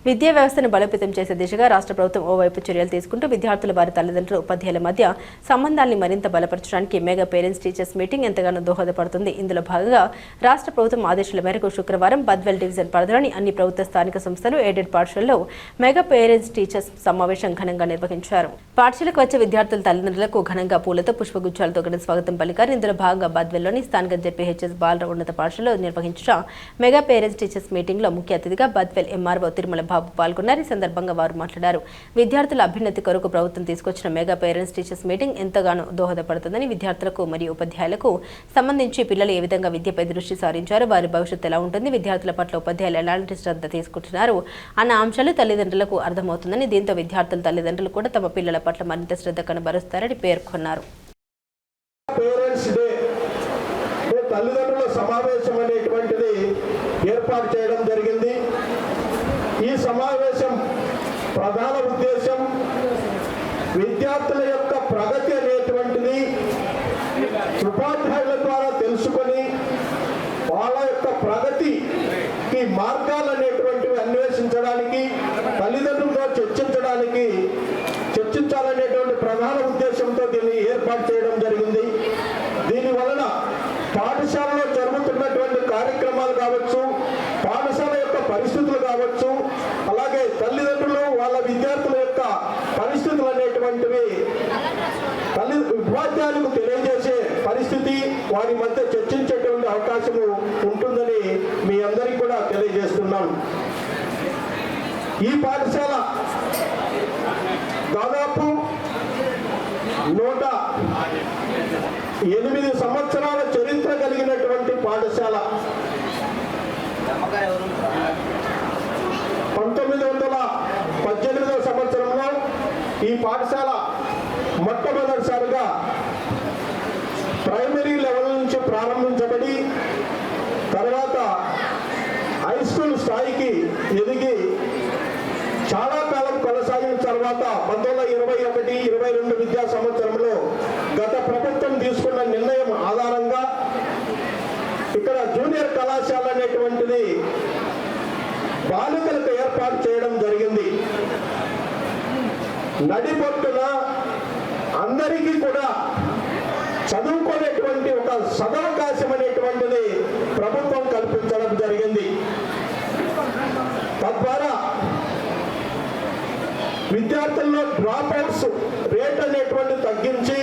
విద్యా వ్యవస్థను బలోపేతం చేసే దిశగా రాష్ట్ర ప్రభుత్వం ఓవైపు చర్యలు తీసుకుంటూ విద్యార్థుల వారి తల్లిదండ్రులు ఉపాధ్యాయుల మధ్య సంబంధాన్ని మరింత బలపరచడానికి మెగా పేరెంట్స్ టీచర్స్ మీటింగ్ ఎంతగానో దోహదపడుతుంది. ఇందులో భాగంగా రాష్ట్ర ప్రభుత్వం ఆదేశాల మేరకు శుక్రవారం బద్వేల్ డివిజన్ పరిధిలోని అన్ని ప్రభుత్వ స్థానిక సంస్థలు ఎయిడెడ్ పాఠశాలలో మెగా పేరెంట్స్ టీచర్స్ సమావేశం ఘనంగా నిర్వహించారు. పాఠశాలకు వచ్చే విద్యార్థుల తల్లిదండ్రులకు ఘనంగా పూలతో పుష్పగుచ్చాలతో ఘన స్వాగతం పలికారు. ఇందులో భాగంగా బద్వేల్లోని స్థానిక జెడ్పీహెచ్ఎస్ బాలరావు ఉన్నత పాఠశాలలో నిర్వహించిన మెగా పేరెంట్స్ టీచర్స్ మీటింగ్ లో ముఖ్య అతిథిగా బద్వేల్ ఎంఆర్ఓ తిరుమల బాబు పాల్గొన్నారు. ఈ సందర్భంగా వారు మాట్లాడారు. విద్యార్థుల అభ్యున్నతి కొరకు ప్రభుత్వం తీసుకొచ్చిన మెగా పేరెంట్స్ టీచర్స్ మీటింగ్ ఎంతగానో దోహదపడుతుందని, విద్యార్థులకు మరియు ఉపాధ్యాయులకు సంబంధించి పిల్లలు ఏ విధంగా విద్యపై దృష్టి సారించారు, వారి భవిష్యత్తు ఎలా ఉంటుంది, విద్యార్థుల పట్ల ఉపాధ్యాయులు ఎలాంటి శ్రద్ధ తీసుకుంటున్నారు అన్న అంశాలు తల్లిదండ్రులకు అర్థమవుతుందని, దీంతో విద్యార్థుల తల్లిదండ్రులు కూడా తమ పిల్లల పట్ల మరింత శ్రద్ధ కనబరుస్తారని పేర్కొన్నారు. తల్లిదండ్రుల సమావేశం అనేటువంటిది ఏర్పాటు చేయడం జరిగింది. ఈ సమావేశం ప్రధాన ఉద్దేశం విద్యార్థుల యొక్క ప్రగతి అనేటువంటిది ఉపాధ్యాయుల ద్వారా తెలుసుకొని వాళ్ళ యొక్క ప్రగతికి మార్గాలు అనేటువంటివి అన్వేషించడానికి, తల్లిదండ్రులతో చర్చించాలనేటువంటి ప్రధాన ఉద్దేశంతో దీన్ని ఏర్పాటు చేయడం జరిగింది. దీని వలన పాఠశాలలో జరుగుతున్నటువంటి కార్యక్రమాలు కావచ్చు, పాఠశాల యొక్క పరిస్థితులు కావచ్చు, అలాగే తల్లిదండ్రులు వాళ్ళ విద్యార్థుల యొక్క పరిస్థితులు అనేటువంటివి ఉపాధ్యాయులకు తెలియజేసే పరిస్థితి, వారి మధ్య చర్చించేటువంటి అవకాశం ఉంటుందని మీ అందరికీ కూడా తెలియజేస్తున్నాను. ఈ పాఠశాల దాదాపు 108 సంవత్సరాల చరిత్ర కలిగినటువంటి పాఠశాల. 1918వ సంవత్సరంలో ఈ పాఠశాల మొట్టమొదటిసారిగా ప్రైమరీ లెవెల్ నుంచి ప్రారంభించబడి తర్వాత హై స్కూల్ స్థాయికి ఎదిగి చాలా కాలం కొనసాగిన తర్వాత 1921-22 విద్యా సంవత్సరంలో గత ప్రభుత్వం తీసుకున్న నిర్ణయం ఆధారంగా ఇక్కడ జూనియర్ కళాశాల అనేటువంటిది బాలికలకు ఏర్పాటు చేయడం జరిగింది. నడిబొట్టున అందరికీ కూడా చదువుకునేటువంటి ఒక సదవకాశం అనేటువంటిది ప్రభుత్వం కల్పించడం జరిగింది. తద్వారా విద్యార్థుల్లో డ్రాప్అవుట్స్ రేట్ అనేటువంటి తగ్గించి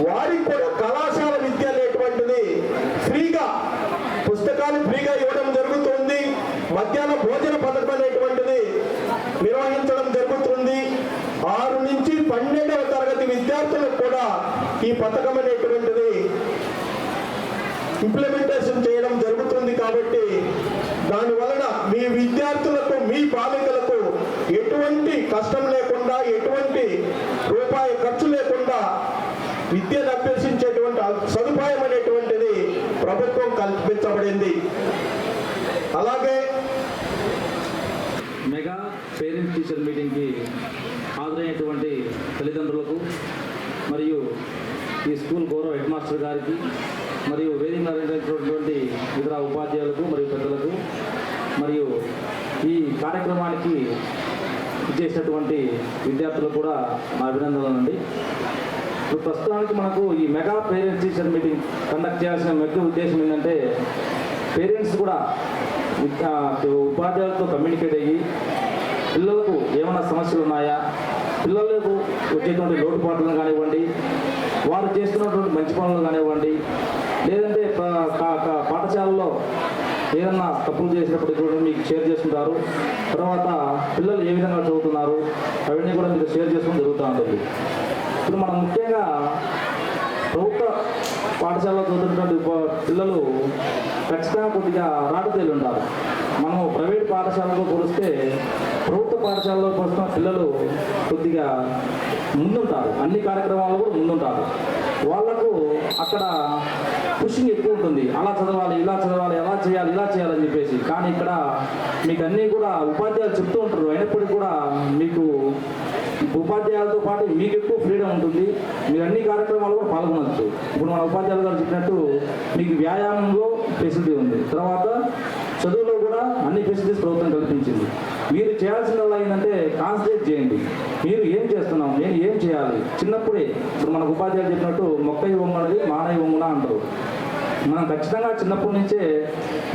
వారికి కూడా కళాశాల విద్య అనేటువంటిది ఫ్రీగా, పుస్తకాలు ఫ్రీగా ఇవ్వడం జరుగుతుంది. మధ్యాహ్న భోజన పథకం అనేటువంటిది నిర్వహించడం జరుగుతుంది. 6 నుంచి 12వ తరగతి విద్యార్థులకు కూడా ఈ పథకం అనేటువంటిది ఇంప్లిమెంటేషన్ చేయడం జరుగుతుంది. కాబట్టి దాని వలన మీ విద్యార్థులకు, మీ బాలికలకు ఎటువంటి కష్టం లేకుండా, ఎటువంటి రూపాయి ఖర్చు లేకుండా విద్యను అభ్యసించేటువంటి సదుపాయం అనేటువంటిది ప్రభుత్వం కల్పించబడింది. అలాగే మెగా పేరెంట్స్ టీచర్ మీటింగ్కి హాజరైనటువంటి తల్లిదండ్రులకు మరియు ఈ స్కూల్ గౌరవ హెడ్ మాస్టర్ గారికి మరియు వేదిక నిర్వహించినటువంటి ఇతర ఉపాధ్యాయులకు మరియు పెద్దలకు మరియు ఈ కార్యక్రమానికి ఇచ్చేసినటువంటి విద్యార్థులకు కూడా మా అభినందనలండి. ఇప్పుడు ప్రస్తుతానికి మనకు ఈ mega parents teacher meeting conduct చేయాల్సిన ముఖ్య ఉద్దేశం ఏంటంటే పేరెంట్స్ కూడా ఉపాధ్యాయులతో కమ్యూనికేట్ అయ్యి పిల్లలకు ఏమైనా సమస్యలు ఉన్నాయా, పిల్లలకు వచ్చేటువంటి లోటుపాట్లను కానివ్వండి, వారు చేస్తున్నటువంటి మంచి పనులు కానివ్వండి, లేదంటే పాఠశాలలో ఏదన్నా తప్పులు చేసినప్పుడు కూడా మీకు షేర్ చేసుకుంటారు. తర్వాత పిల్లలు ఏ విధంగా చదువుతున్నారు అవన్నీ కూడా మీరు షేర్ చేసుకోవడం జరుగుతూ ఉంటుంది. ఇప్పుడు మనం ముఖ్యంగా ప్రభుత్వ పాఠశాలలో చదువుతున్నటువంటి పిల్లలు ఖచ్చితంగా కొద్దిగా రాటుతేలు ఉంటారు. మనము ప్రైవేట్ పాఠశాలలో పోలిస్తే ప్రభుత్వ పాఠశాలలో పోలిస్తున్న పిల్లలు కొద్దిగా ముందుంటారు, అన్ని కార్యక్రమాల్లో కూడా ముందుంటారు. వాళ్లకు అక్కడ పుషింగ్ ఎక్కువ ఉంటుంది. అలా చదవాలి, ఇలా చదవాలి, ఎలా చేయాలి, ఇలా చేయాలని చెప్పేసి. కానీ ఇక్కడ మీకు అన్నీ కూడా ఉపాధ్యాయులు చెప్తూ ఉంటారు. అయినప్పటికీ కూడా మీకు ఉపాధ్యాయులతో పాటు మీకు ఎక్కువ ఫ్రీడమ్ ఉంటుంది. మీరు అన్ని కార్యక్రమాలు కూడా పాల్గొనవచ్చు. ఇప్పుడు మన ఉపాధ్యాయులు గారు చెప్పినట్టు మీకు వ్యాయామంలో ఫెసిలిటీ ఉంది. తర్వాత చదువులో కూడా అన్ని ఫెసిలిటీస్ ప్రభుత్వం కల్పించింది. మీరు చేయాల్సిందల్లా ఏంటంటే కాన్సన్ట్రేట్ చేయండి. మీరు ఏం చేస్తున్నాం, నేను ఏం చేయాలి. చిన్నప్పుడే ఇప్పుడు మనకు ఉపాధ్యాయులు చెప్పినట్టు మొక్కై వంగనది మానై వంగున అంటారు. మనం ఖచ్చితంగా చిన్నప్పటి నుంచే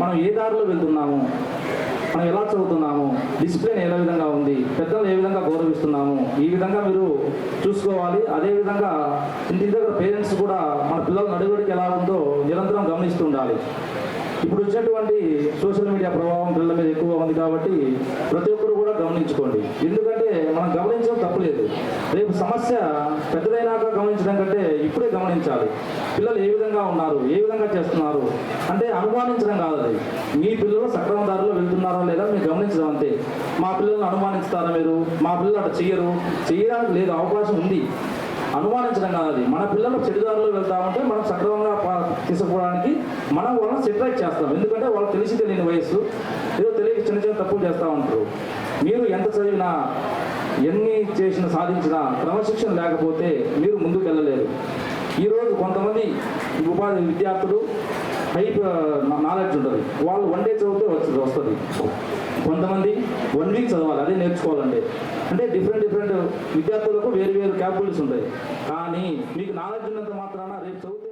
మనం ఏ దారిలో వెళ్తున్నాము, మనం ఎలా చదువుతున్నాము, డిసిప్లిన్ ఏ విధంగా ఉంది, పెద్దలు ఏ విధంగా గౌరవిస్తున్నాము, ఈ విధంగా మీరు చూసుకోవాలి. అదేవిధంగా ఇంటి దగ్గర పేరెంట్స్ కూడా మన పిల్లల నడువడికి ఎలా ఉందో నిరంతరం గమనిస్తూ ఉండాలి. ఇప్పుడు వచ్చినటువంటి సోషల్ మీడియా ప్రభావం పిల్లల మీద ఎక్కువగా ఉంది కాబట్టి ప్రతి ఒక్కరు కూడా గమనించుకోండి. ఎందుకంటే మనం గమనించడం తప్పులేదు. రేపు సమస్య పెద్దదైనాక గమనించడం కంటే ఇప్పుడే గమనించాలి. పిల్లలు ఏ విధంగా ఉన్నారు, ఏ విధంగా చేస్తున్నారు అంటే అనుమానించడం కాదు. అది మీ పిల్లలు సక్రమ దారిలో వెళ్తున్నారో లేదా మీరు గమనించడం అంతే. మా పిల్లల్ని అనుమానిస్తారా మీరు, మా పిల్లలు అట్లా చేయడానికి లేదు, అవకాశం ఉంది. అనుమానించడం కాదు. అది మన పిల్లలు చెడుదారిలో వెళ్తామంటే మనం సక్రమంగా తీసుకోవడానికి మనం వాళ్ళని సెటరైట్ చేస్తాం. ఎందుకంటే వాళ్ళు తెలిసి తెలియని వయస్సు, ఏదో తెలియక చిన్న చిన్న తప్పులు చేస్తూ ఉంటారు. మీరు ఎంత చదివినా ఎన్ని చేసినా సాధించినా క్రమశిక్షణ లేకపోతే మీరు ముందుకు వెళ్ళలేరు. ఈరోజు కొంతమంది ఉపాధి విద్యార్థులు హైప్ నాలెడ్జ్ ఉంటుంది, వాళ్ళు 1 day చదివితే వస్తుంది. కొంతమంది 1 week చదవాలి, అదే నేర్చుకోవాలంటే. అంటే డిఫరెంట్ విద్యార్థులకు వేరు క్యాపబిలిటీస్ ఉంటాయి. కానీ మీకు నాలెడ్జ్ ఉన్నంత మాత్రాన రేపు చదివితే